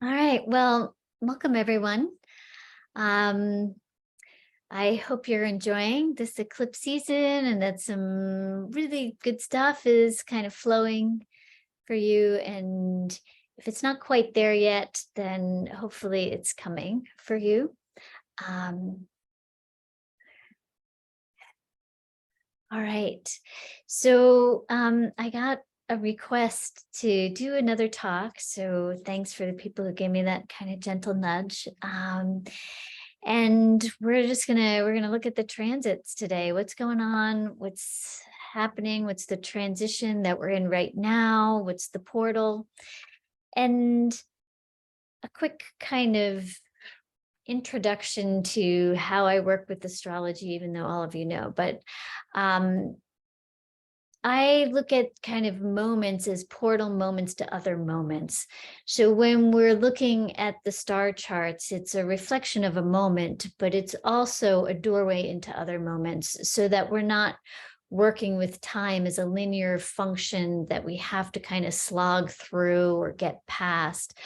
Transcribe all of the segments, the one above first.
All right. Well, welcome everyone. Um, I hope you're enjoying this eclipse season and that some really good stuff is kind of flowing for you. And if it's not quite there yet, then hopefully it's coming for you. Um, all right. So I got a request to do another talk. So thanks for the people who gave me that kind of gentle nudge. And we're gonna look at the transits today. What's going on? What's happening? What's the transition that we're in right now? What's the portal? And a quick kind of introduction to how I work with astrology, even though all of you know. But um, I look at kind of moments as portal moments to other moments. So when we're looking at the star charts, it's a reflection of a moment, but it's also a doorway into other moments so that we're not working with time as a linear function that we have to kind of slog through or get past,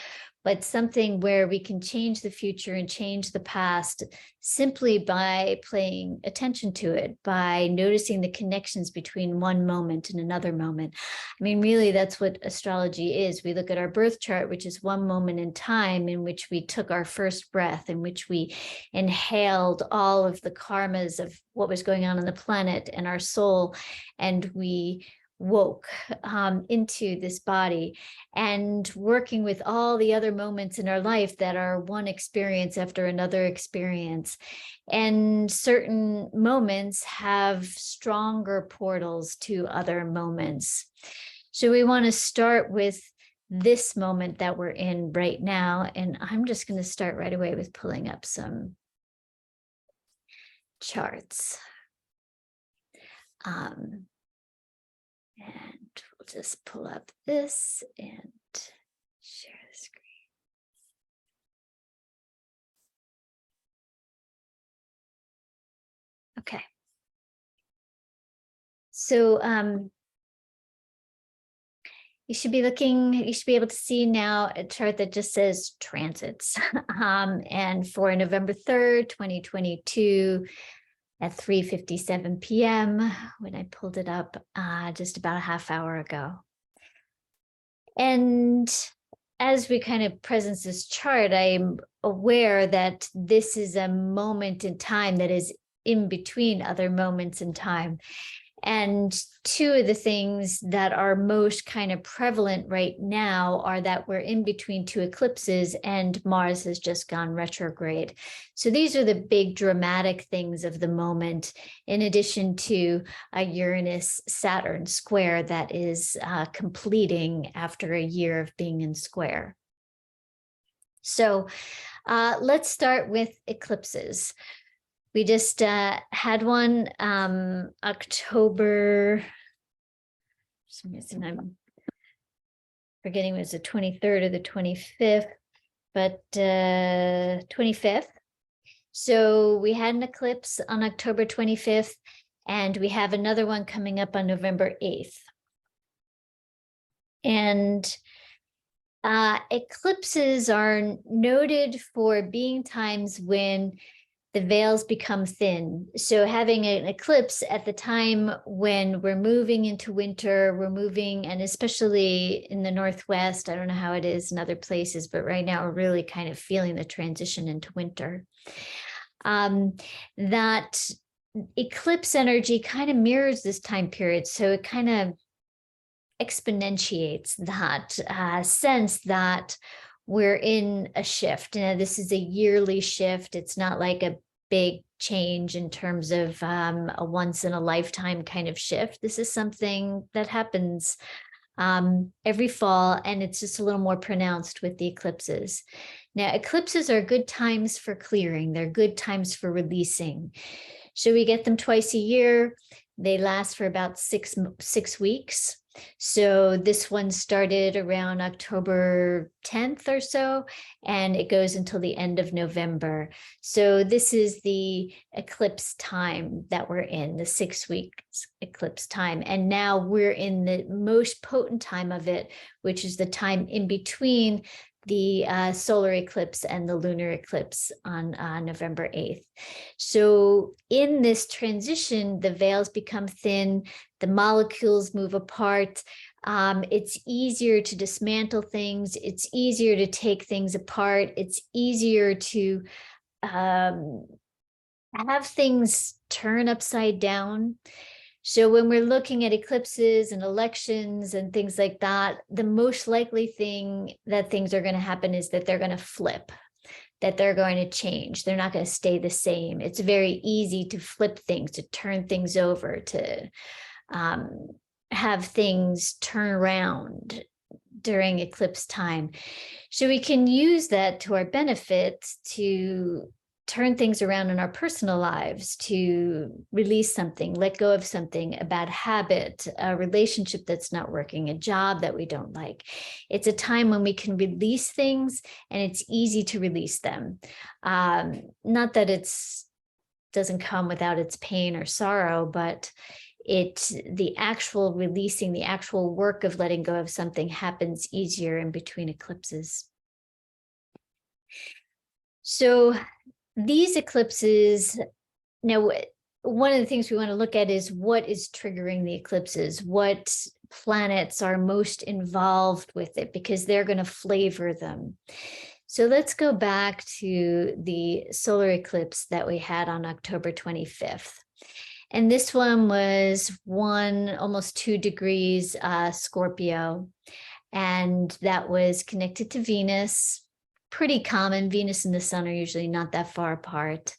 but something where we can change the future and change the past simply by paying attention to it, by noticing the connections between one moment and another moment. I mean, really, that's what astrology is. We look at our birth chart, which is one moment in time in which we took our first breath, in which we inhaled all of the karmas of what was going on the planet and our soul, and we woke into this body, and working with all the other moments in our life that are one experience after another experience. And certain moments have stronger portals to other moments. So we want to start with this moment that we're in right now. And I'm just going to start right away with pulling up some charts. And we'll just pull up this and share the screen. Okay. So you should be able to see now a chart that just says transits. And for November 3rd, 2022, at 3:57 p.m. when I pulled it up just about a half hour ago. And as we kind of presence this chart, I'm aware that this is a moment in time that is in between other moments in time. And two of the things that are most kind of prevalent right now are that we're in between two eclipses and Mars has just gone retrograde. So these are the big dramatic things of the moment, in addition to a Uranus-Saturn square that is completing after a year of being in square. So let's start with eclipses. We just had one October, for some reason I'm forgetting, it was the 23rd or the 25th, but 25th. So we had an eclipse on October 25th, and we have another one coming up on November 8th. And eclipses are noted for being times when the veils become thin. So having an eclipse at the time when we're moving into winter, and especially in the Northwest, I don't know how it is in other places, but right now we're really kind of feeling the transition into winter. That eclipse energy kind of mirrors this time period. So it kind of exponentiates that sense that we're in a shift. This is a yearly shift. It's not like a big change in terms of a once in a lifetime kind of shift. This is something that happens every fall, and it's just a little more pronounced with the eclipses. Now, eclipses are good times for clearing. They're good times for releasing. So we get them twice a year. They last for about six weeks. So this one started around October 10th or so, and it goes until the end of November. So this is the eclipse time that we're in, the 6 weeks eclipse time. And now we're in the most potent time of it, which is the time in between the solar eclipse and the lunar eclipse on November 8th. So in this transition, the veils become thin, the molecules move apart. It's easier to dismantle things. It's easier to take things apart. It's easier to have things turn upside down. So when we're looking at eclipses and elections and things like that, the most likely thing that things are going to happen is that they're going to flip, that they're going to change. They're not going to stay the same. It's very easy to flip things, to turn things over, to have things turn around during eclipse time. So we can use that to our benefit to turn things around in our personal lives, to release something, let go of something, a bad habit, a relationship that's not working, a job that we don't like. It's a time when we can release things, and it's easy to release them. Not that it's doesn't come without its pain or sorrow, but the actual releasing, the actual work of letting go of something happens easier in between eclipses. So these eclipses, now, one of the things we want to look at is what is triggering the eclipses, what planets are most involved with it, because they're going to flavor them. So let's go back to the solar eclipse that we had on October 25th. And this one was almost 2 degrees Scorpio. And that was connected to Venus. Pretty common. Venus and the sun are usually not that far apart.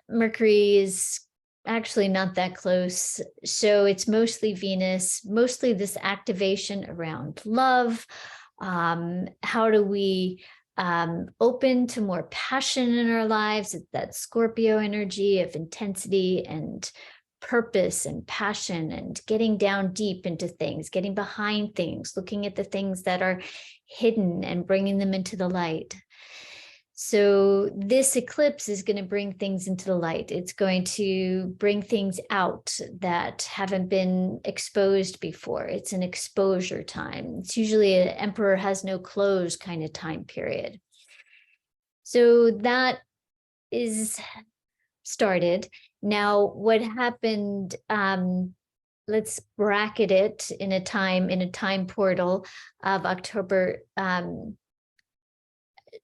Mercury is actually not that close. So it's mostly Venus, mostly this activation around love. How do we open to more passion in our lives? It's that Scorpio energy of intensity and purpose and passion and getting down deep into things, getting behind things, looking at the things that are hidden and bringing them into the light. So this eclipse is going to bring things into the light. It's going to bring things out that haven't been exposed before. It's an exposure time. It's usually an emperor has no clothes kind of time period. So that is started. Now, what happened, let's bracket it in a time portal of October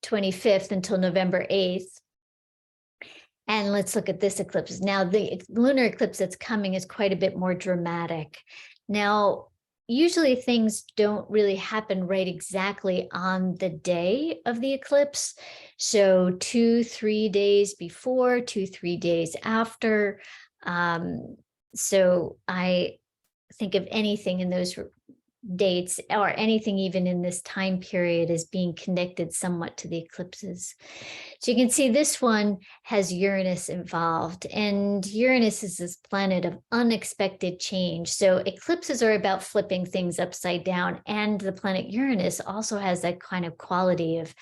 25th until November 8th. And let's look at this eclipse. Now, the lunar eclipse that's coming is quite a bit more dramatic. Now, usually things don't really happen right exactly on the day of the eclipse. So 2-3 days before, 2-3 days after. So I think of anything in those dates or anything even in this time period as being connected somewhat to the eclipses. So you can see this one has Uranus involved, and Uranus is this planet of unexpected change. So eclipses are about flipping things upside down, and the planet Uranus also has that kind of quality of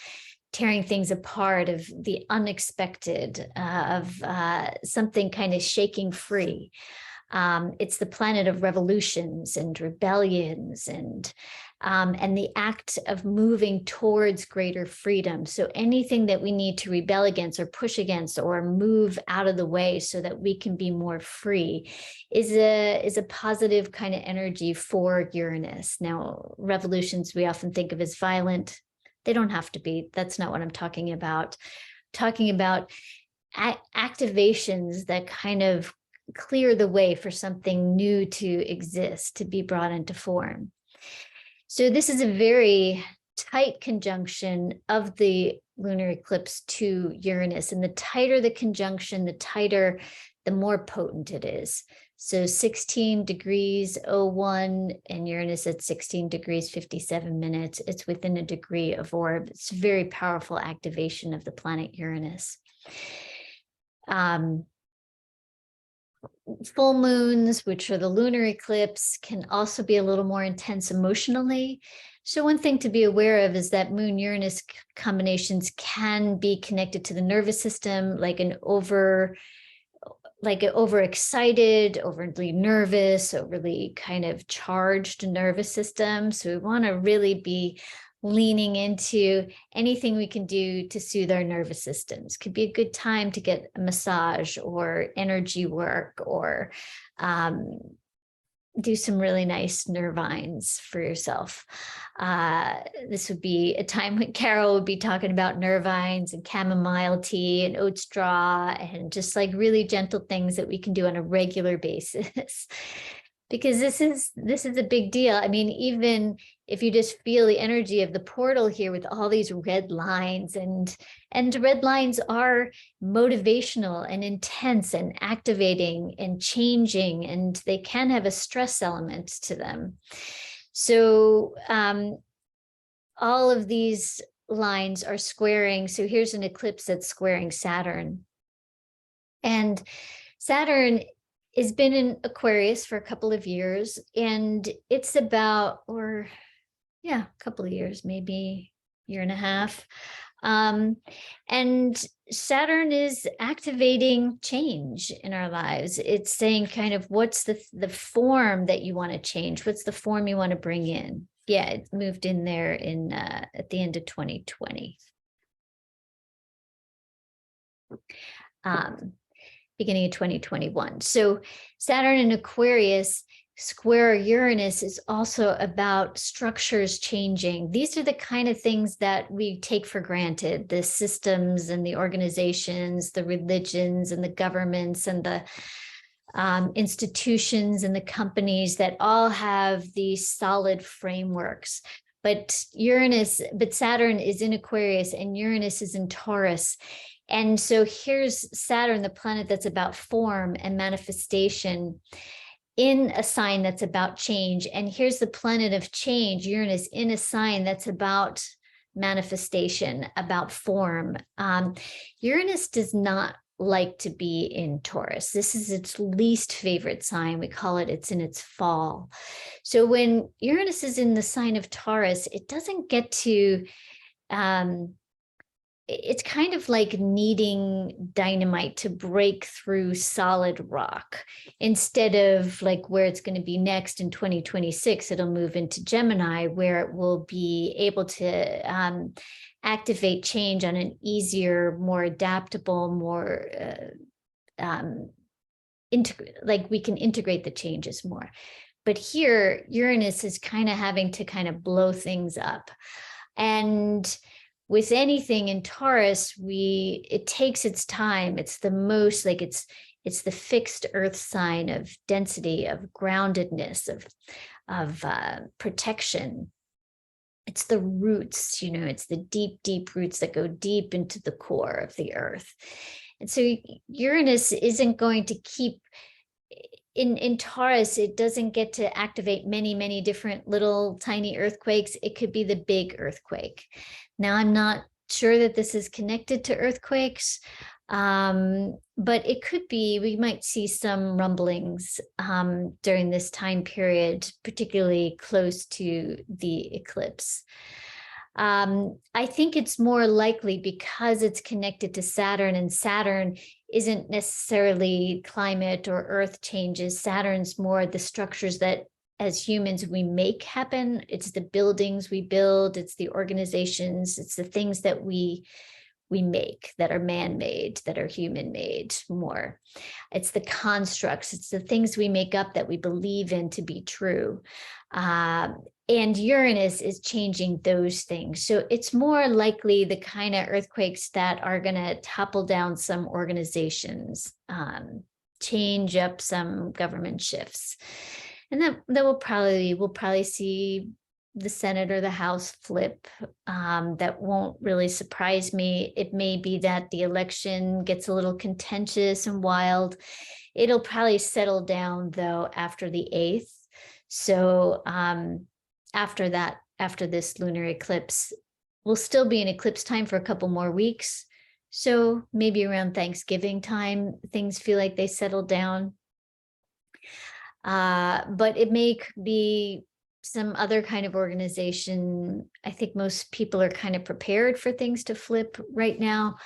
tearing things apart, of the unexpected, of something kind of shaking free. It's the planet of revolutions and rebellions and the act of moving towards greater freedom. So anything that we need to rebel against or push against or move out of the way so that we can be more free is a positive kind of energy for Uranus. Now, revolutions we often think of as violent. They don't have to be. That's not what I'm talking about. Talking about activations that kind of clear the way for something new to exist, to be brought into form. So this is a very tight conjunction of the lunar eclipse to Uranus. And the tighter the conjunction, the more potent it is. So 16 degrees 01 and Uranus at 16 degrees 57 minutes. It's within a degree of orb. It's a very powerful activation of the planet Uranus. Full moons, which are the lunar eclipse, can also be a little more intense emotionally. So one thing to be aware of is that Moon-Uranus combinations can be connected to the nervous system, like like overexcited, overly nervous, overly kind of charged nervous system. So we want to really be leaning into anything we can do to soothe our nervous systems. Could be a good time to get a massage or energy work, or do some really nice nervines for yourself. This would be a time when Carol would be talking about nervines and chamomile tea and oat straw and just like really gentle things that we can do on a regular basis. Because this is a big deal. I mean, even if you just feel the energy of the portal here with all these red lines, and red lines are motivational and intense and activating and changing, and they can have a stress element to them. So all of these lines are squaring. So here's an eclipse that's squaring Saturn. And Saturn has been in Aquarius for a couple of years, and it's about, or yeah, a couple of years, maybe year and a half. And Saturn is activating change in our lives. It's saying kind of what's the form that you want to change? What's the form you want to bring in? Yeah, it moved in there in at the end of 2020. Beginning of 2021. So Saturn in Aquarius square Uranus is also about structures changing. These are the kind of things that we take for granted, the systems and the organizations, the religions and the governments and the institutions and the companies that all have these solid frameworks. But Saturn is in Aquarius and Uranus is in Taurus. And so here's Saturn, the planet that's about form and manifestation, in a sign that's about change. And here's the planet of change, Uranus, in a sign that's about manifestation, about form. Uranus does not like to be in Taurus. This is its least favorite sign. We call it, it's in its fall. So when Uranus is in the sign of Taurus, it doesn't get to, it's kind of like needing dynamite to break through solid rock. Instead of like where it's going to be next in 2026, it'll move into Gemini, where it will be able to activate change on an easier, more adaptable, more like we can integrate the changes more. But here, Uranus is kind of having to kind of blow things up. And with anything in Taurus, it takes its time. It's the most like it's the fixed earth sign of density, of groundedness, of protection. It's the roots, it's the deep, deep roots that go deep into the core of the earth. And so Uranus isn't going to keep in Taurus, it doesn't get to activate many, many different little tiny earthquakes. It could be the big earthquake. Now, I'm not sure that this is connected to earthquakes, but it could be. We might see some rumblings during this time period, particularly close to the eclipse. I think it's more likely because it's connected to Saturn, and Saturn isn't necessarily climate or earth changes. Saturn's more the structures that as humans we make happen. It's the buildings we build, it's the organizations, it's the things that we make that are man-made, that are human-made more. It's the constructs, it's the things we make up that we believe in to be true. And Uranus is changing those things. So it's more likely the kind of earthquakes that are going to topple down some organizations, change up some government shifts. And that we'll probably see the Senate or the House flip. That won't really surprise me. It may be that the election gets a little contentious and wild. It'll probably settle down though after the 8th. So after that, after this lunar eclipse, we'll still be in eclipse time for a couple more weeks. So maybe around Thanksgiving time, things feel like they settled down. But it may be some other kind of organization. I think most people are kind of prepared for things to flip right now.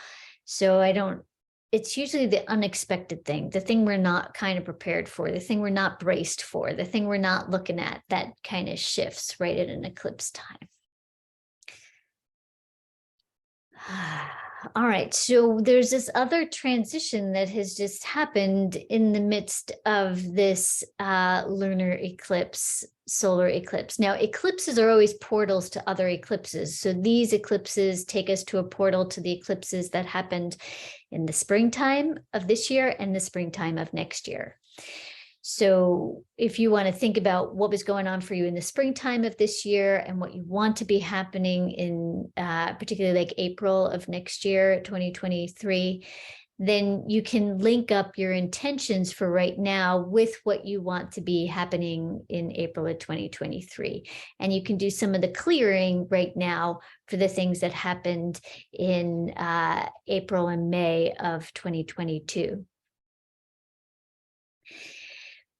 So I don't it's usually the unexpected thing, the thing we're not kind of prepared for, the thing we're not braced for, the thing we're not looking at, that kind of shifts right at an eclipse time. All right, so there's this other transition that has just happened in the midst of this lunar eclipse, solar eclipse. Now, eclipses are always portals to other eclipses. So these eclipses take us to a portal to the eclipses that happened in the springtime of this year and the springtime of next year. So if you want to think about what was going on for you in the springtime of this year and what you want to be happening in particularly like April of next year, 2023, then you can link up your intentions for right now with what you want to be happening in April of 2023. And you can do some of the clearing right now for the things that happened in April and May of 2022.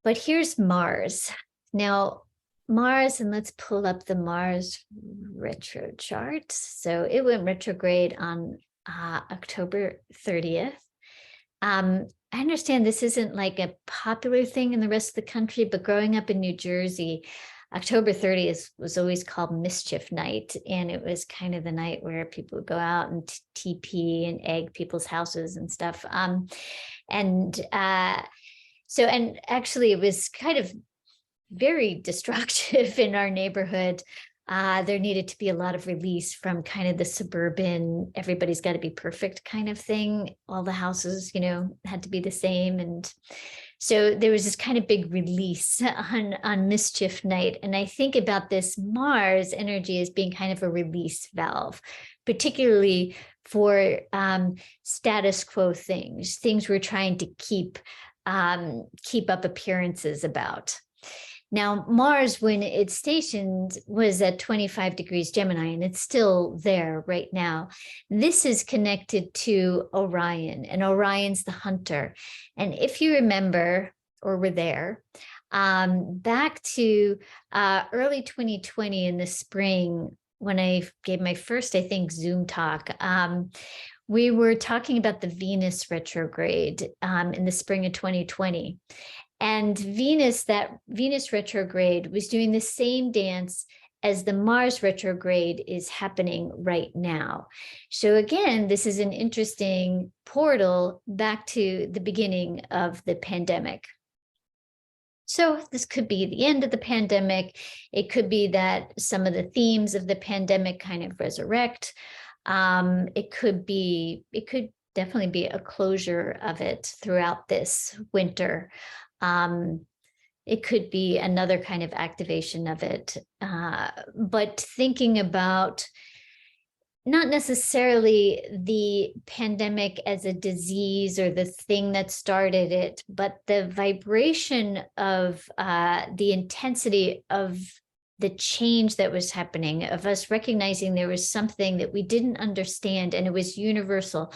But here's Mars. Now, Mars, and let's pull up the Mars retro chart. So it went retrograde on October 30th. I understand this isn't like a popular thing in the rest of the country, but growing up in New Jersey, October 30th was always called Mischief Night. And it was kind of the night where people would go out and TP and egg people's houses and stuff. So, and actually it was kind of very destructive in our neighborhood. There needed to be a lot of release from kind of the suburban, everybody's got to be perfect kind of thing. All the houses, had to be the same. And so there was this kind of big release on Mischief Night. And I think about this Mars energy as being kind of a release valve, particularly for status quo things we're trying to keep up appearances about. Now, Mars, when it's stationed, was at 25 degrees Gemini, and it's still there right now. This is connected to Orion, and Orion's the hunter. And if you remember, or were there, back to early 2020 in the spring, when I gave my first, I think, Zoom talk, we were talking about the Venus retrograde in the spring of 2020. And that Venus retrograde was doing the same dance as the Mars retrograde is happening right now. So again, this is an interesting portal back to the beginning of the pandemic. So this could be the end of the pandemic. It could be that some of the themes of the pandemic kind of resurrect. It could definitely be a closure of it throughout this winter. It could be another kind of activation of it. But thinking about not necessarily the pandemic as a disease or the thing that started it, but the vibration of the intensity of the change that was happening, of us recognizing there was something that we didn't understand, and it was universal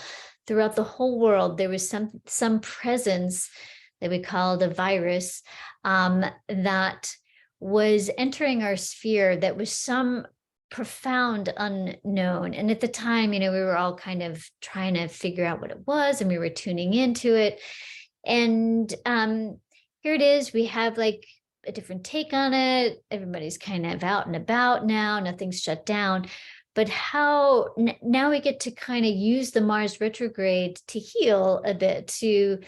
throughout the whole world. There was some presence that we called a virus that was entering our sphere that was some profound unknown. And at the time, we were all kind of trying to figure out what it was, and we were tuning into it. And here it is. We have like a different take on it. Everybody's kind of out and about now. Nothing's shut down. But how now we get to kind of use the Mars retrograde to heal a bit, to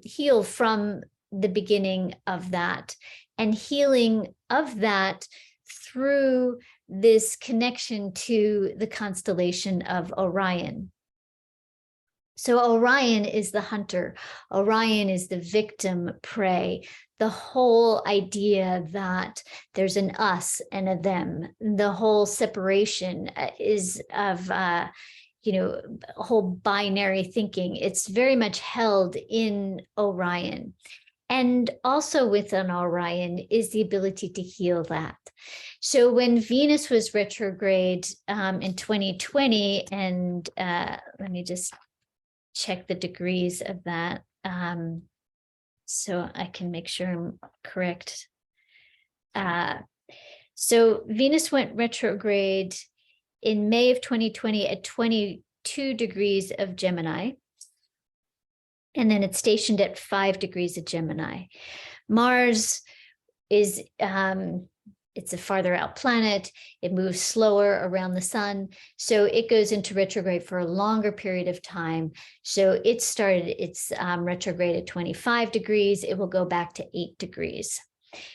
heal from the beginning of that, and healing of that through this connection to the constellation of Orion. So Orion is the hunter. Orion is the victim prey. The whole idea that there's an us and a them, the whole separation is of, whole binary thinking. It's very much held in Orion. And also within Orion is the ability to heal that. So when Venus was retrograde in 2020, and let me just check the degrees of that so I can make sure I'm correct. So Venus went retrograde in May of 2020 at 22 degrees of Gemini. And then it's stationed at 5 degrees of Gemini. Mars is, it's a farther out planet. It moves slower around the sun. So it goes into retrograde for a longer period of time. So it started its retrograde at 25 degrees. It will go back to 8 degrees.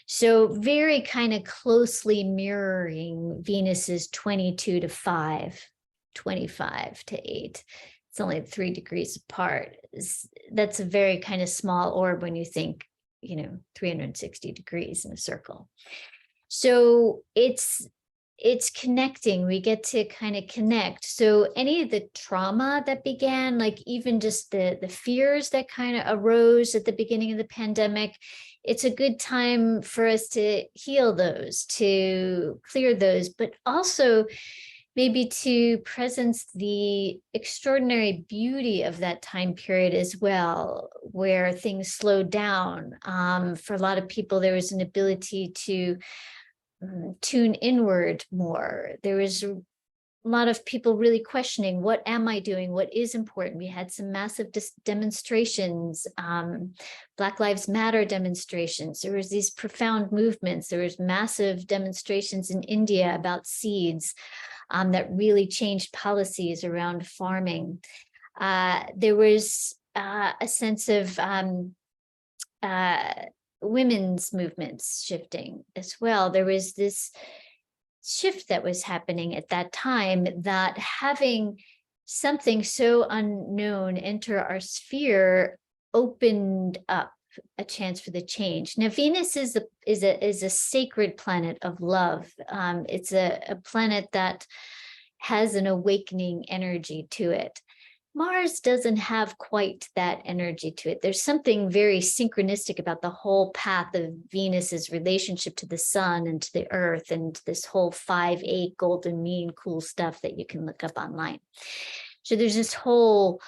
So very kind of closely mirroring Venus's 22 to 5, 25 to 8. It's only 3 degrees apart. That's a very kind of small orb when you think, 360 degrees in a circle. So it's connecting. We get to kind of connect. So any of the trauma that began, like even just the fears that kind of arose at the beginning of the pandemic, it's a good time for us to heal those, to clear those, but also maybe to presence the extraordinary beauty of that time period as well, where things slowed down. For a lot of people, there was an ability to tune inward more. There was a lot of people really questioning, what am I doing? What is important? We had some massive demonstrations, Black Lives Matter demonstrations. There was these profound movements. There was massive demonstrations in India about seeds that really changed policies around farming. There was a sense of women's movements shifting as well. There was this shift that was happening at that time, that having something so unknown enter our sphere opened up a chance for the change. Now, Venus is a sacred planet of love. It's a planet that has an awakening energy to it. Mars doesn't have quite that energy to it. There's something very synchronistic about the whole path of Venus's relationship to the sun and to the earth, and this whole 5-8 golden mean cool stuff that you can look up online. So there's this whole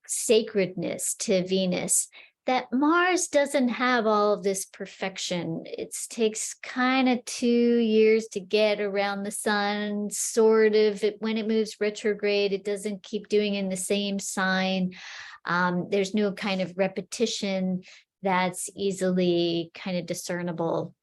sacredness to Venus that Mars doesn't have all of this perfection. It takes kind of 2 years to get around the sun, sort of. When it moves retrograde, it doesn't keep doing in the same sign. There's no kind of repetition that's easily kind of discernible.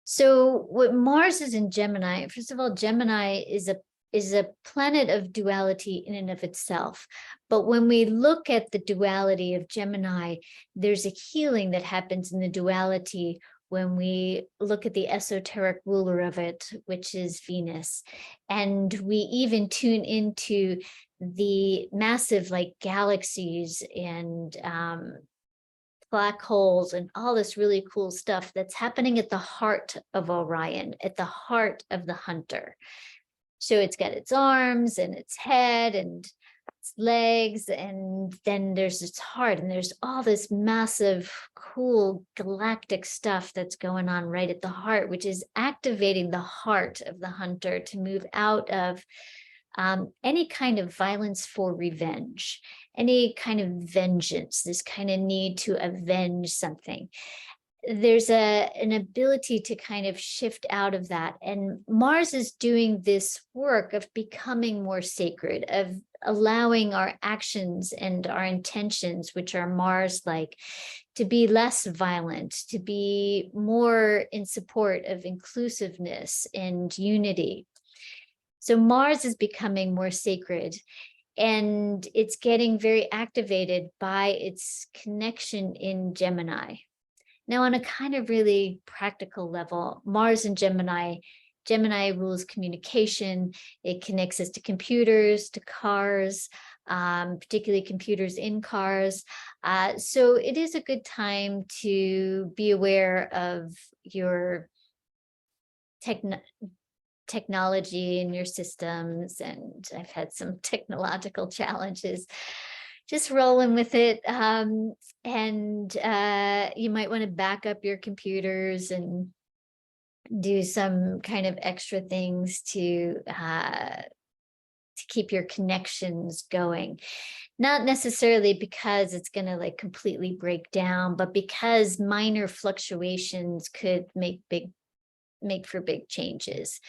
So what Mars is in Gemini, first of all, Gemini is a planet of duality in and of itself. But when we look at the duality of Gemini, there's a healing that happens in the duality when we look at the esoteric ruler of it, which is Venus. And we even tune into the massive galaxies and black holes and all this really cool stuff that's happening at the heart of Orion, at the heart of the hunter. So it's got its arms and its head and its legs, and then there's its heart, and there's all this massive, cool galactic stuff that's going on right at the heart, which is activating the heart of the hunter to move out of any kind of violence for revenge, any kind of vengeance, this kind of need to avenge something. There's an ability to kind of shift out of that. And Mars is doing this work of becoming more sacred, of allowing our actions and our intentions, which are Mars-like, to be less violent, to be more in support of inclusiveness and unity. So Mars is becoming more sacred, and it's getting very activated by its connection in Gemini. Now, on a kind of really practical level, Mars and Gemini rules communication. It connects us to computers, to cars, particularly computers in cars. So it is a good time to be aware of your technology and your systems. And I've had some technological challenges, just rolling with it. And you might want to back up your computers and do some kind of extra things to keep your connections going. Not necessarily because it's going to completely break down, but because minor fluctuations could make big make for big changes.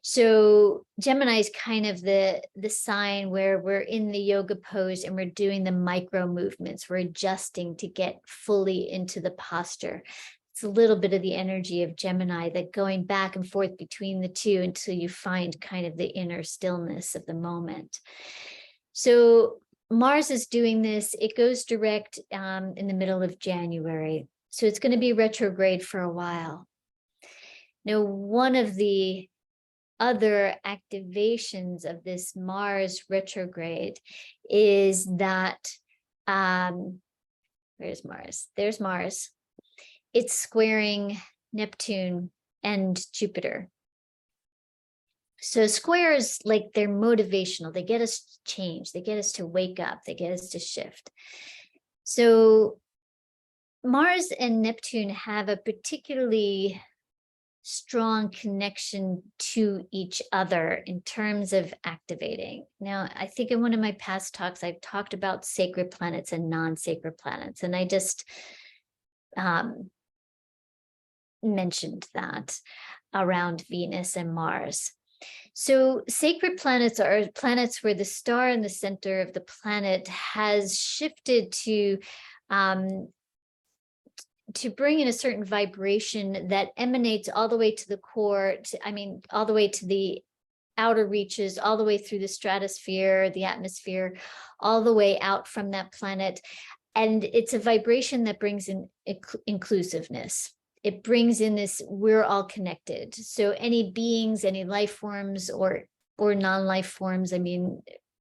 So Gemini is kind of the sign where we're in the yoga pose and we're doing the micro movements. We're adjusting to get fully into the posture. It's a little bit of the energy of Gemini, that going back and forth between the two until you find kind of the inner stillness of the moment. So Mars is doing this. It goes direct in the middle of January. So it's going to be retrograde for a while. Now, one of the other activations of this Mars retrograde is that, where's Mars? There's Mars. It's squaring Neptune and Jupiter. So squares, like, they're motivational. They get us to change. They get us to wake up. They get us to shift. So Mars and Neptune have a particularly strong connection to each other in terms of activating. Now, I think in one of my past talks, I've talked about sacred planets and non-sacred planets, and I just mentioned that around Venus and Mars. So sacred planets are planets where the star in the center of the planet has shifted to bring in a certain vibration that emanates all the way to the core, all the way to the outer reaches, all the way through the stratosphere, the atmosphere, all the way out from that planet. And it's a vibration that brings in inclusiveness. It brings in this, we're all connected. So any beings, any life forms or non-life forms,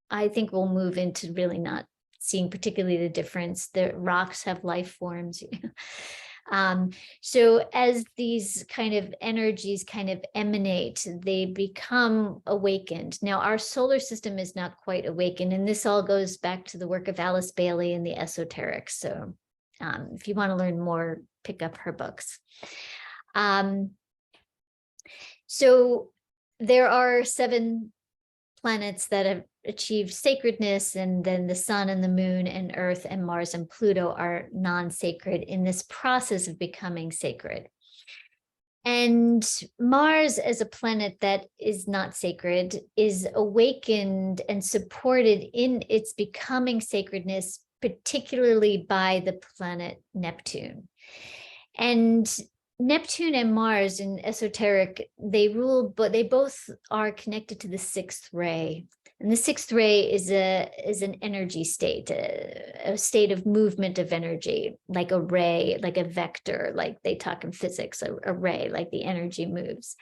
I think we'll move into really not seeing particularly the difference. The rocks have life forms. So as these kind of energies kind of emanate, they become awakened. Now, our solar system is not quite awakened, and this all goes back to the work of Alice Bailey and the esoterics. So if you want to learn more, pick up her books. So there are 7 planets that have achieved sacredness, and then the sun and the moon and Earth and Mars and Pluto are non-sacred in this process of becoming sacred. And Mars, as a planet that is not sacred, is awakened and supported in its becoming sacredness, particularly by the planet Neptune. And Neptune and Mars in esoteric, they rule, but they both are connected to the 6th ray. And the 6th ray is an energy state, a state of movement of energy, like a ray, like a vector, like they talk in physics, a ray, like the energy moves.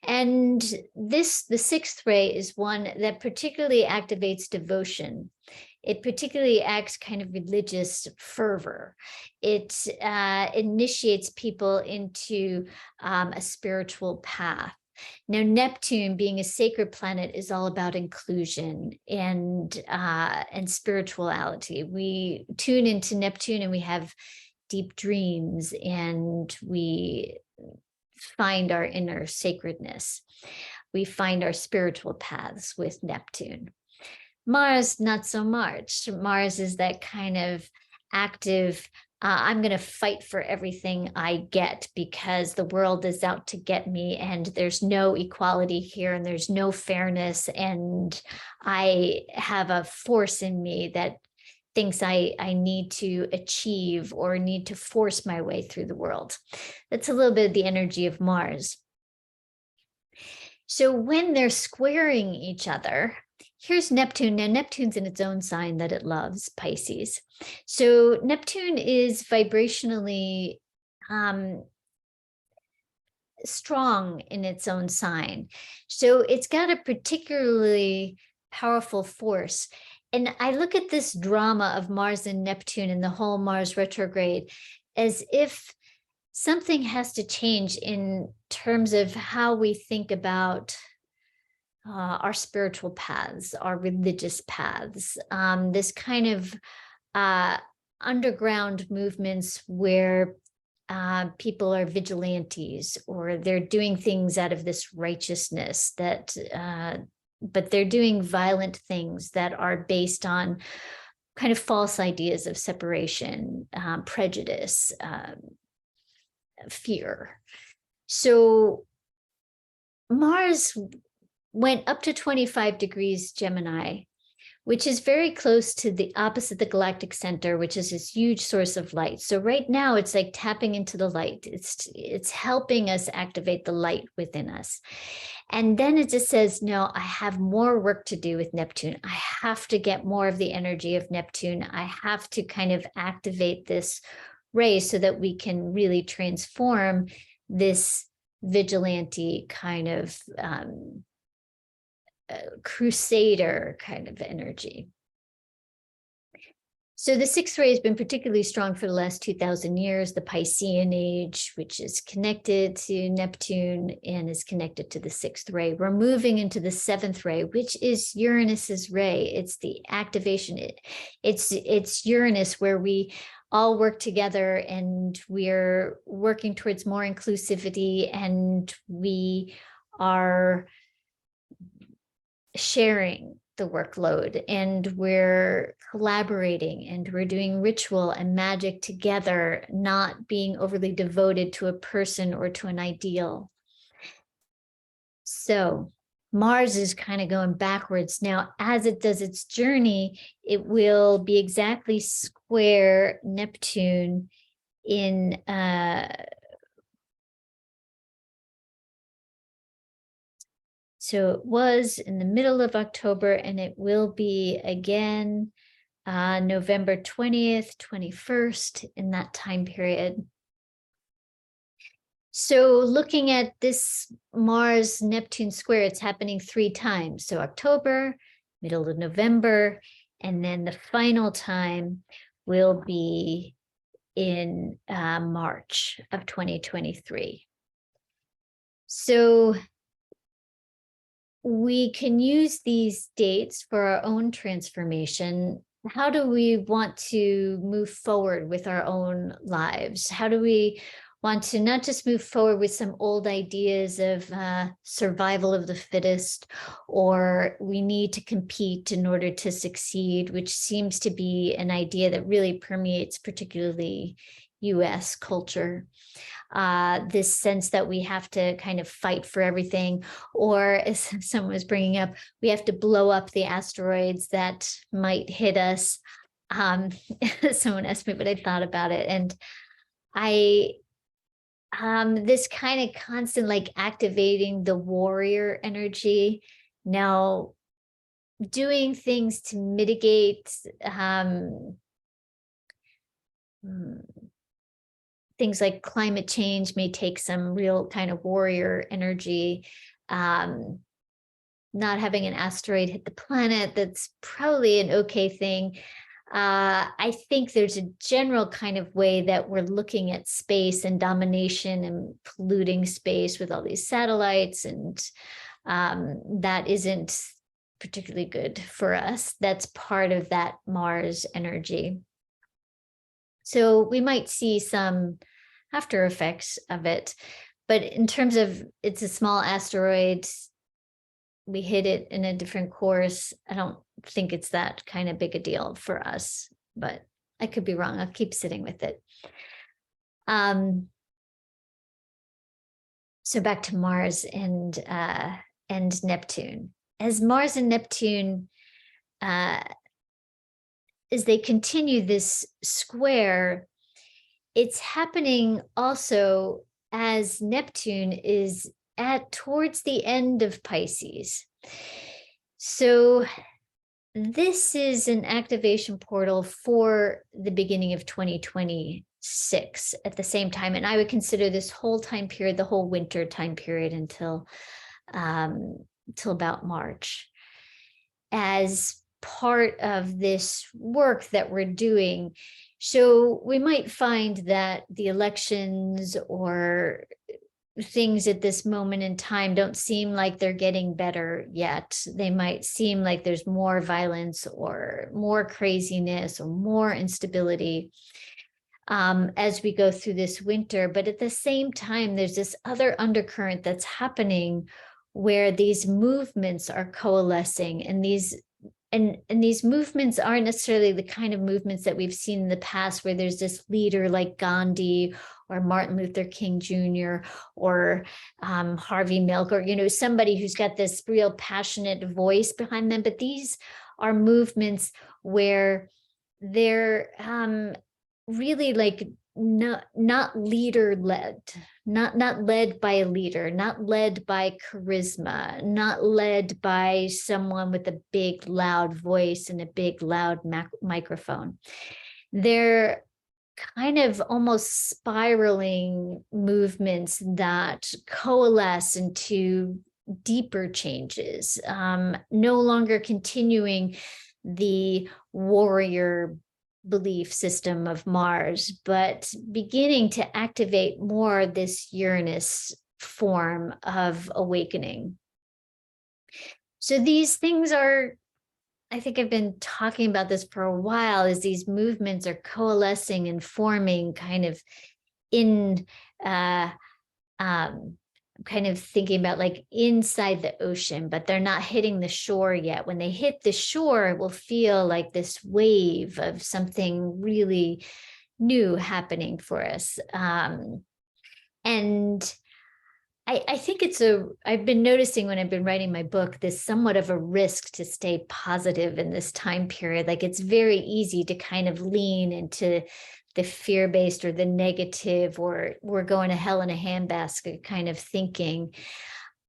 And the 6th ray is one that particularly activates devotion. It particularly acts kind of religious fervor. It initiates people into a spiritual path. Now, Neptune, being a sacred planet, is all about inclusion and spirituality. We tune into Neptune and we have deep dreams, and we find our inner sacredness. We find our spiritual paths with Neptune. Mars, not so much. Mars is that kind of active, I'm going to fight for everything I get because the world is out to get me, and there's no equality here, and there's no fairness, and I have a force in me that thinks I need to achieve or need to force my way through the world. That's a little bit of the energy of Mars. So when they're squaring each other, here's Neptune. Now, Neptune's in its own sign that it loves, Pisces. So Neptune is vibrationally strong in its own sign. So it's got a particularly powerful force. And I look at this drama of Mars and Neptune and the whole Mars retrograde as if something has to change in terms of how we think about our spiritual paths, our religious paths, this kind of underground movements where people are vigilantes, or they're doing things out of this righteousness that, but they're doing violent things that are based on kind of false ideas of separation, prejudice, fear. So Mars went up to 25 degrees Gemini, which is very close to the opposite the galactic center, which is this huge source of light. So right now it's like tapping into the light. It's helping us activate the light within us. And then it just says, no, I have more work to do with Neptune. I have to get more of the energy of Neptune. I have to kind of activate this ray so that we can really transform this vigilante kind of crusader kind of energy. So the sixth ray has been particularly strong for the last 2,000 years, the Piscean age, which is connected to Neptune and is connected to the sixth ray. We're moving into the seventh ray, which is Uranus's ray. It's the activation. It's Uranus, where we all work together and we're working towards more inclusivity, and we are sharing the workload, and we're collaborating, and we're doing ritual and magic together, not being overly devoted to a person or to an ideal. So Mars is kind of going backwards. Now, as it does its journey, it will be exactly square Neptune in so it was in the middle of October, and it will be again November 20th, 21st, in that time period. So looking at this Mars-Neptune square, it's happening 3 times. So October, middle of November, and then the final time will be in March of 2023. So we can use these dates for our own transformation. How do we want to move forward with our own lives? How do we want to not just move forward with some old ideas of survival of the fittest, or we need to compete in order to succeed, which seems to be an idea that really permeates particularly US culture. This sense that we have to kind of fight for everything, or as someone was bringing up, we have to blow up the asteroids that might hit us. Someone asked me what I thought about it, and this kind of constant like activating the warrior energy. Now, doing things to mitigate things like climate change may take some real kind of warrior energy. Not having an asteroid hit the planet, that's probably an okay thing. I think there's a general kind of way that we're looking at space and domination and polluting space with all these satellites, and that isn't particularly good for us. That's part of that Mars energy. So we might see some after effects of it, but in terms of it's a small asteroid, we hit it in a different course, I don't think it's that kind of big a deal for us, but I could be wrong. I'll keep sitting with it. So back to Mars and Neptune. As Mars and Neptune, as they continue this square, it's happening also as Neptune is towards the end of Pisces. So this is an activation portal for the beginning of 2026 at the same time. And I would consider this whole time period, the whole winter time period until about March, as part of this work that we're doing. So we might find that the elections or things at this moment in time don't seem like they're getting better yet. They might seem like there's more violence or more craziness or more instability as we go through this winter. But at the same time, there's this other undercurrent that's happening where these movements are coalescing, and these and these movements aren't necessarily the kind of movements that we've seen in the past, where there's this leader like Gandhi or Martin Luther King Jr. or Harvey Milk, or, somebody who's got this real passionate voice behind them. But these are movements where they're really like not leader led, not led by a leader, not led by charisma, not led by someone with a big loud voice and a big loud microphone. They're kind of almost spiraling movements that coalesce into deeper changes, no longer continuing the warrior belief system of Mars, but beginning to activate more this Uranus form of awakening. So these things are, I think I've been talking about this for a while, as these movements are coalescing and forming kind of in kind of thinking about like inside the ocean, but they're not hitting the shore yet. When they hit the shore, it will feel like this wave of something really new happening for us. And I think I've been noticing when I've been writing my book, this somewhat of a risk to stay positive in this time period. Like, it's very easy to kind of lean into the fear-based or the negative, or we're going to hell in a handbasket kind of thinking.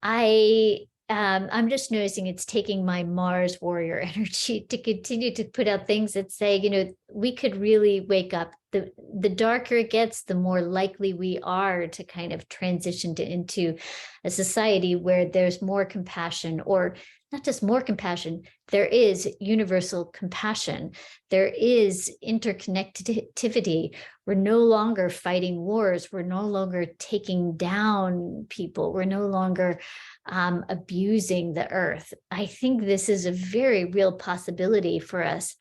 I'm just noticing it's taking my Mars warrior energy to continue to put out things that say, we could really wake up. The darker it gets, the more likely we are to kind of transition into a society where there's more compassion, or not just more compassion, there is universal compassion. There is interconnectivity. We're no longer fighting wars. We're no longer taking down people. We're no longer abusing the earth. I think this is a very real possibility for us,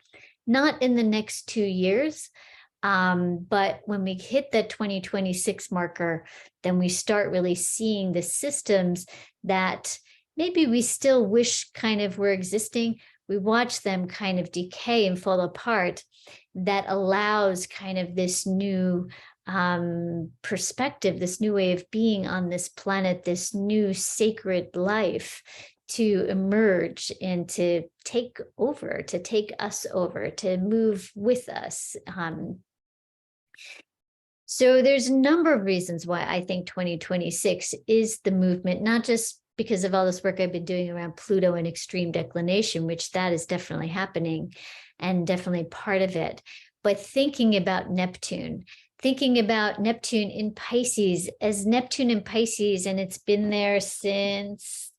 not in the next 2 years, but when we hit that 2026 marker, then we start really seeing the systems that maybe we still wish kind of were existing. We watch them kind of decay and fall apart. That allows kind of this new perspective, this new way of being on this planet, this new sacred life to emerge and to take over, to take us over, to move with us. So there's a number of reasons why I think 2026 is the movement, not just because of all this work I've been doing around Pluto and extreme declination, which that is definitely happening and definitely part of it, but thinking about Neptune in Pisces, as Neptune in Pisces, and it's been there since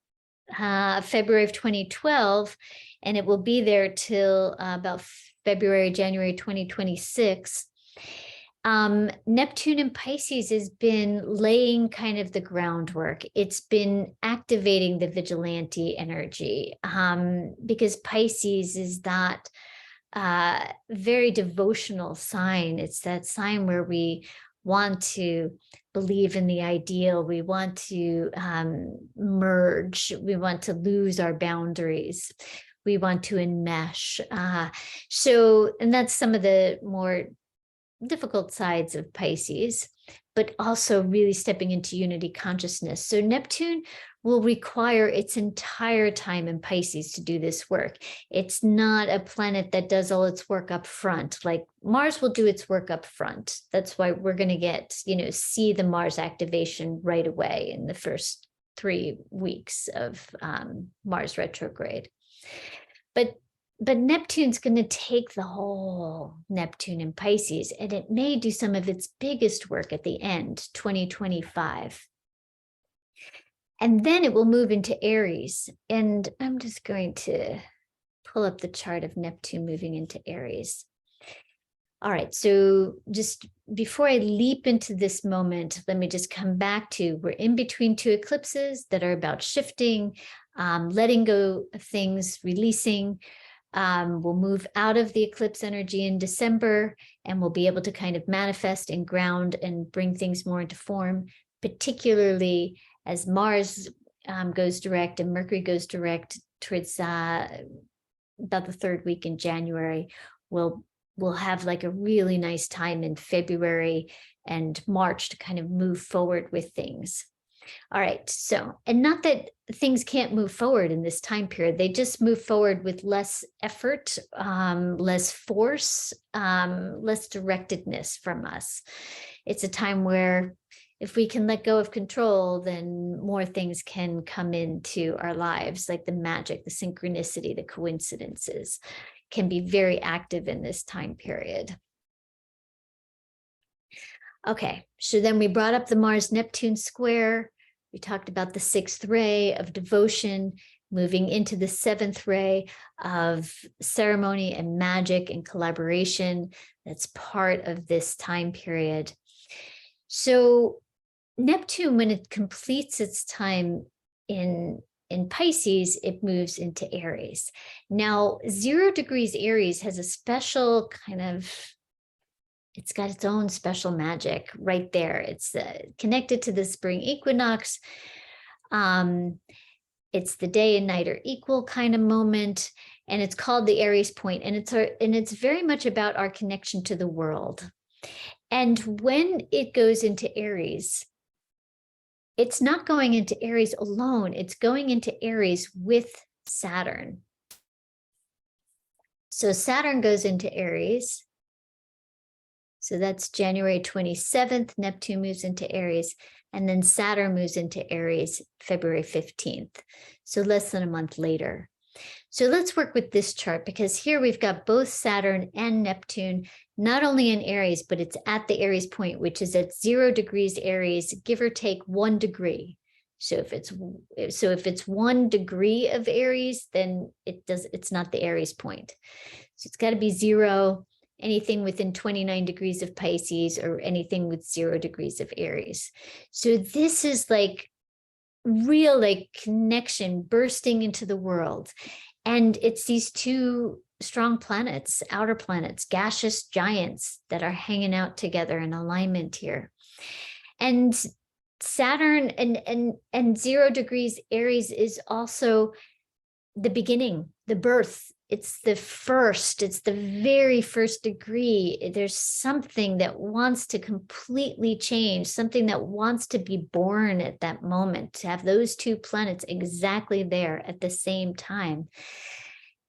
February of 2012, and it will be there till about January 2026. Neptune in Pisces has been laying kind of the groundwork. It's been activating the vigilante energy, because Pisces is that very devotional sign. It's that sign where we want to believe in the ideal. We want to merge. We want to lose our boundaries. We want to enmesh. And that's some of the more difficult sides of Pisces, but also really stepping into unity consciousness. So Neptune will require its entire time in Pisces to do this work. It's not a planet that does all its work up front. Like Mars will do its work up front. That's why we're going to get, see the Mars activation right away in the first 3 weeks of Mars retrograde. But Neptune's going to take the whole Neptune in Pisces, and it may do some of its biggest work at the end, 2025. And then it will move into Aries. And I'm just going to pull up the chart of Neptune moving into Aries. All right, so just before I leap into this moment, let me just come back to, we're in between 2 eclipses that are about shifting, letting go of things, releasing. We'll move out of the eclipse energy in December, and we'll be able to kind of manifest and ground and bring things more into form, particularly as Mars goes direct and Mercury goes direct towards about the third week in January. We'll have like a really nice time in February and March to kind of move forward with things. All right, so, and not that things can't move forward in this time period, they just move forward with less effort, less force, less directedness from us. It's a time where if we can let go of control, then more things can come into our lives, like the magic, the synchronicity, the coincidences can be very active in this time period. Okay, so then we brought up the Mars-Neptune square. We talked about the 6th ray of devotion, moving into the 7th ray of ceremony and magic and collaboration. That's part of this time period. So Neptune, when it completes its time in Pisces, it moves into Aries. Now, 0 degrees Aries has a special kind of, it's got its own special magic right there. It's connected to the spring equinox. It's the day and night are equal kind of moment, and it's called the Aries point, and it's very much about our connection to the world. And when it goes into Aries, it's not going into Aries alone. It's going into Aries with Saturn. So Saturn goes into Aries. So that's January 27th, Neptune moves into Aries, and then Saturn moves into Aries February 15th. So less than a month later. So let's work with this chart, because here we've got both Saturn and Neptune, not only in Aries, but it's at the Aries point, which is at 0 degrees Aries, give or take 1 degree. So if it's 1 degree of Aries, then it's not the Aries point. So it's got to be 0, anything within 29 degrees of Pisces, or anything with 0 degrees of Aries. So this is like real like connection bursting into the world. And it's these two strong planets, outer planets, gaseous giants that are hanging out together in alignment here. And Saturn and 0 degrees Aries is also the beginning, the birth. It's the very first degree. There's something that wants to completely change, something that wants to be born at that moment, to have those two planets exactly there at the same time.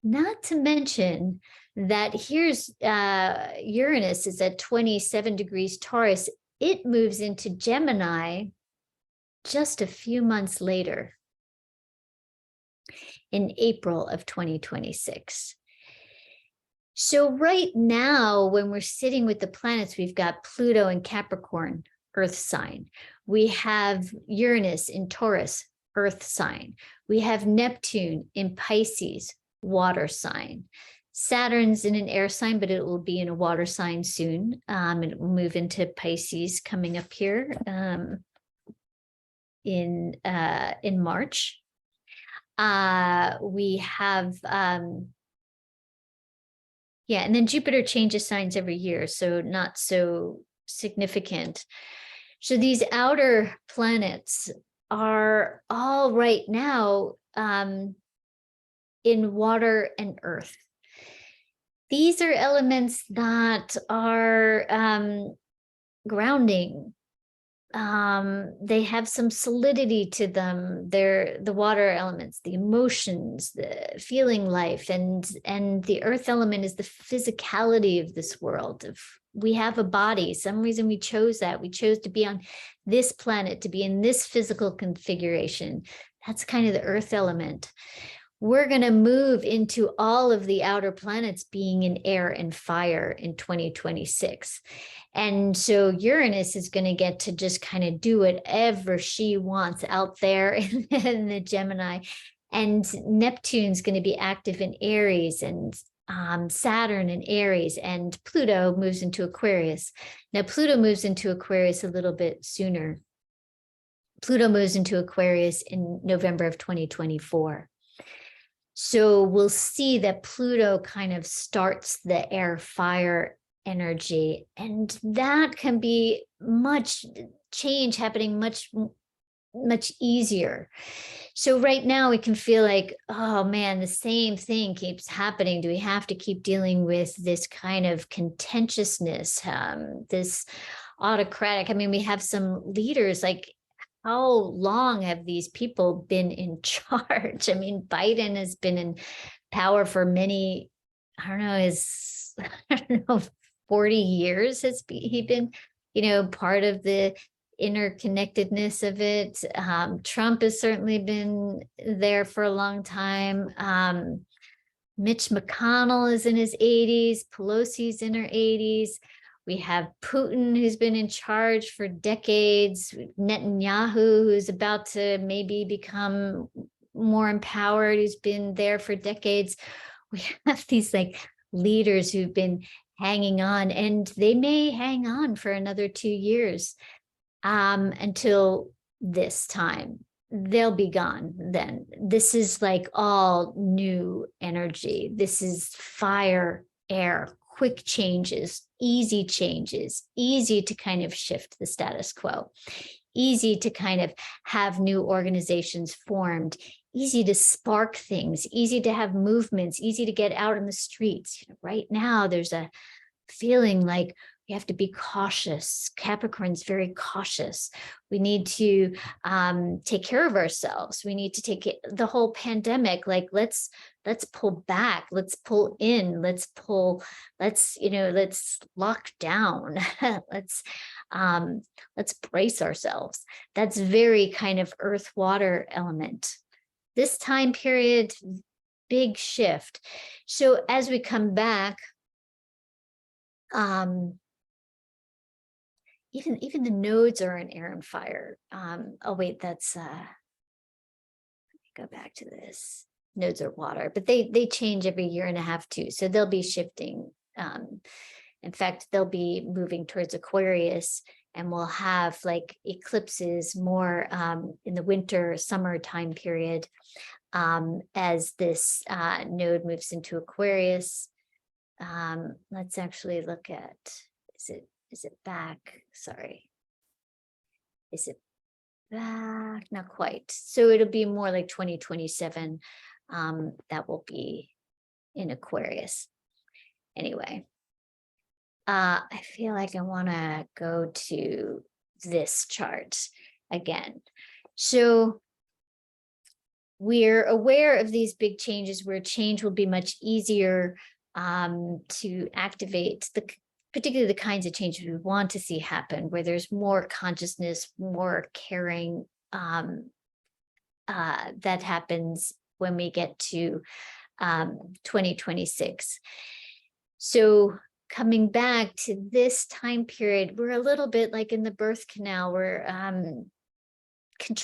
Not to mention that here's Uranus is at 27 degrees Taurus. It moves into Gemini just a few months later, in April of 2026. So right now, when we're sitting with the planets, we've got Pluto in Capricorn, Earth sign. We have Uranus in Taurus, Earth sign. We have Neptune in Pisces, water sign. Saturn's in an air sign, but it will be in a water sign soon. It will move into Pisces coming up here in March. We have, and then Jupiter changes signs every year, so not so significant. So these outer planets are all right now in water and earth. These are elements that are grounding. They have some solidity to them. They're the water elements, the emotions, the feeling life, and the earth element is the physicality of this world. We have a body. Some reason we chose that. We chose to be on this planet, to be in this physical configuration. That's kind of the earth element. We're going to move into all of the outer planets being in air and fire in 2026. And so Uranus is going to get to just kind of do whatever she wants out there in the Gemini. And Neptune's going to be active in Aries, and Saturn in Aries, and Pluto moves into Aquarius. Now, Pluto moves into Aquarius a little bit sooner. Pluto moves into Aquarius in November of 2024. So we'll see that Pluto kind of starts the air fire energy, and that can be much change happening much much easier. So right now we can feel like, oh man, the same thing keeps happening. Do we have to keep dealing with this kind of contentiousness, this autocratic? I mean, we have some leaders, like, how long have these people been in charge? I mean, Biden has been in power for many, I don't know, I don't know, 40 years has he been, part of the interconnectedness of it. Trump has certainly been there for a long time. Mitch McConnell is in his 80s, Pelosi's in her 80s. We have Putin, who's been in charge for decades, Netanyahu, who's about to maybe become more empowered, who's been there for decades. We have these like leaders who've been hanging on, and they may hang on for another 2 years until this time. They'll be gone then. This is like all new energy. This is fire, air, quick changes, easy to kind of shift the status quo, easy to kind of have new organizations formed, easy to spark things, easy to have movements, easy to get out in the streets. Right now, there's a feeling like we have to be cautious. Capricorn's very cautious. We need to take care of ourselves. We need to take it, the whole pandemic, like let's pull back, let's pull in, let's lock down, let's brace ourselves. That's very kind of earth water element. This time period, big shift. So as we come back, even the nodes are in air and fire. Oh wait, that's let me go back to this. Nodes are water, but they change every year and a half too. So they'll be shifting. In fact, they'll be moving towards Aquarius, and we'll have like eclipses more in the winter, summer time period as this node moves into Aquarius. Let's actually look at, is it back? Sorry. Is it back? Not quite. So it'll be more like 2027 that will be in Aquarius. Anyway, I feel like I want to go to this chart again. So we're aware of these big changes where change will be much easier to activate, particularly the kinds of changes we want to see happen, where there's more consciousness, more caring that happens when we get to 2026. So coming back to this time period, we're a little bit like in the birth canal. We're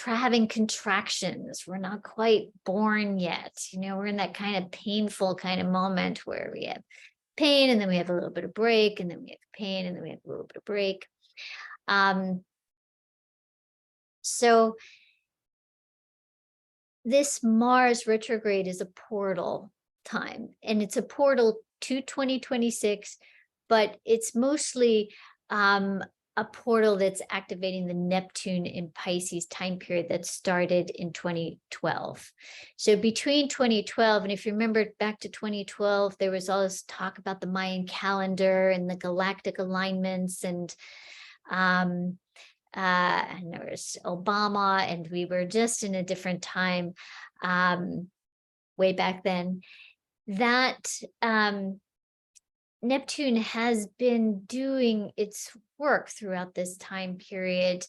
having contractions. We're not quite born yet. We're in that kind of painful kind of moment where we have pain, and then we have a little bit of break, and then we have pain, and then we have a little bit of break. So this Mars retrograde is a portal time, and it's a portal to 2026, but it's mostly a portal that's activating the Neptune in Pisces time period that started in 2012. So between 2012, and if you remember back to 2012, there was all this talk about the Mayan calendar and the galactic alignments, and there was Obama, and we were just in a different time way back then. That Neptune has been doing its work throughout this time period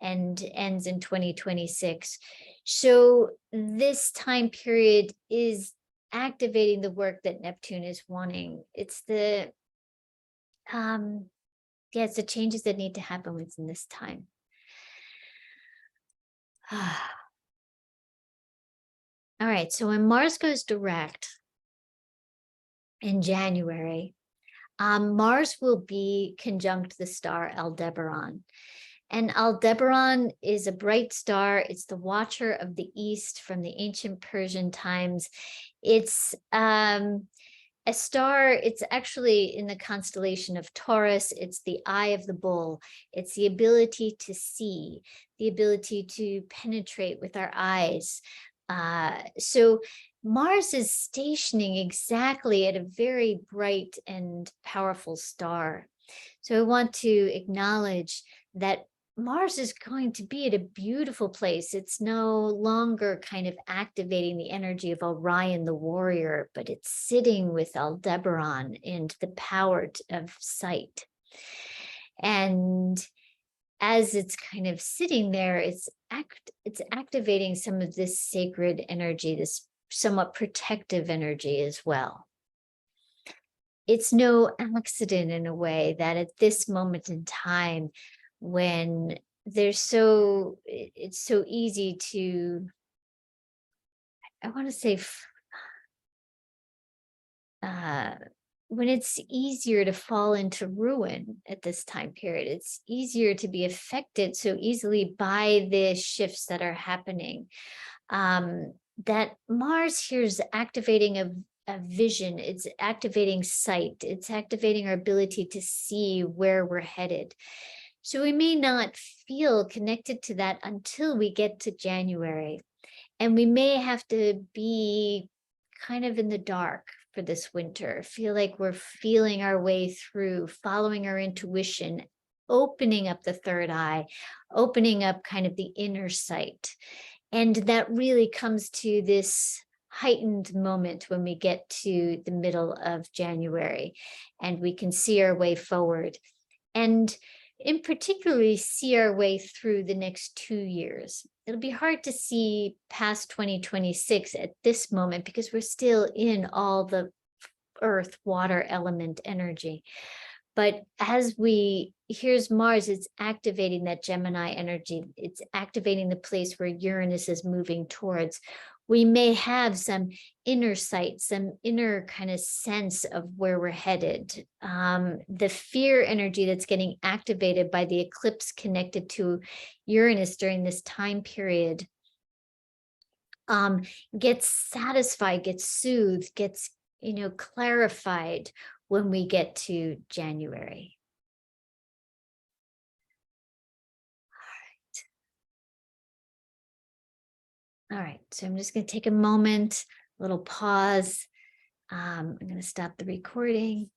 and ends in 2026. So this time period is activating the work that Neptune is wanting. It's the it's the changes that need to happen within this time. All right, so when Mars goes direct in January, Mars will be conjunct the star Aldebaran. And Aldebaran is a bright star. It's the watcher of the East from the ancient Persian times. It's A star, it's actually in the constellation of Taurus. It's the eye of the bull. It's the ability to see, the ability to penetrate with our eyes. So Mars is stationing exactly at a very bright and powerful star. So I want to acknowledge that Mars is going to be at a beautiful place. It's no longer kind of activating the energy of Orion the warrior, but it's sitting with Aldebaran and the power of sight. And as it's kind of sitting there, it's activating some of this sacred energy, this somewhat protective energy as well. It's no accident in a way that at this moment in time, when it's so easy to, I want to say, when it's easier to fall into ruin at this time period, it's easier to be affected so easily by the shifts that are happening. That Mars here is activating a vision, it's activating sight, it's activating our ability to see where we're headed. So we may not feel connected to that until we get to January. And we may have to be kind of in the dark for this winter, feel like we're feeling our way through, following our intuition, opening up the third eye, opening up kind of the inner sight. And that really comes to this heightened moment when we get to the middle of January and we can see our way forward. And in particularly see our way through the next 2 years. It'll be hard to see past 2026 at this moment because we're still in all the earth, water, element energy. But here's Mars, it's activating that Gemini energy. It's activating the place where Uranus is moving towards. We may have some inner sight, some inner kind of sense of where we're headed. The fear energy that's getting activated by the eclipse connected to Uranus during this time period gets satisfied, gets soothed, gets, clarified when we get to January. All right, so I'm just going to take a moment, a little pause. I'm going to stop the recording.